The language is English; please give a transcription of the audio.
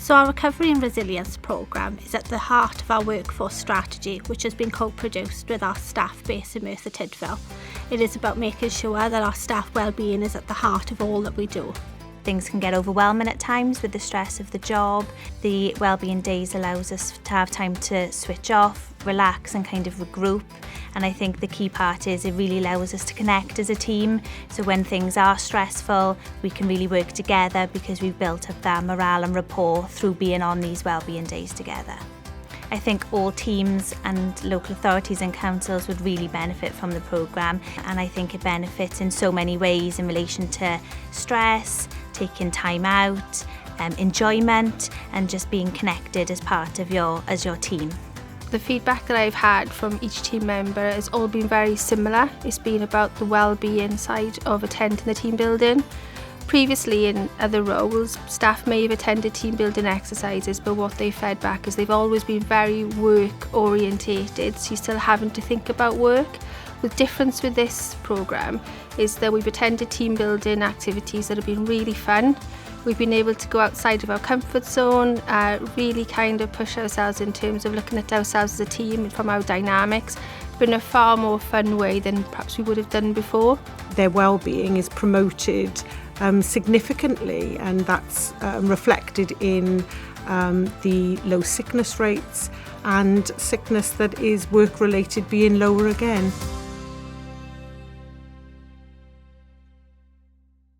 So our Recovery and Resilience programme is at the heart of our workforce strategy, which has been co-produced with our staff based in Merthyr Tydfil. It is about making sure that our staff well-being is at the heart of all that we do. Things can get overwhelming at times with the stress of the job. The wellbeing days allows us to have time to switch off, relax and kind of regroup. And I think the key part is it really allows us to connect as a team. So when things are stressful, we can really work together because we've built up that morale and rapport through being on these wellbeing days together. I think all teams and local authorities and councils would really benefit from the programme, and I think it benefits in so many ways in relation to stress, taking time out, enjoyment and just being connected as part of your team. The feedback that I've had from each team member has all been very similar. It's been about the well-being side of attending the team building. Previously in other roles, staff may have attended team building exercises, but what they fed back is they've always been very work orientated, so you're still having to think about work. The difference with this programme is that we've attended team building activities that have been really fun. We've been able to go outside of our comfort zone, really kind of push ourselves in terms of looking at ourselves as a team from our dynamics. It's been a far more fun way than perhaps we would have done before. Their well-being is promoted significantly, and that's reflected in the low sickness rates and sickness that is work-related being lower again.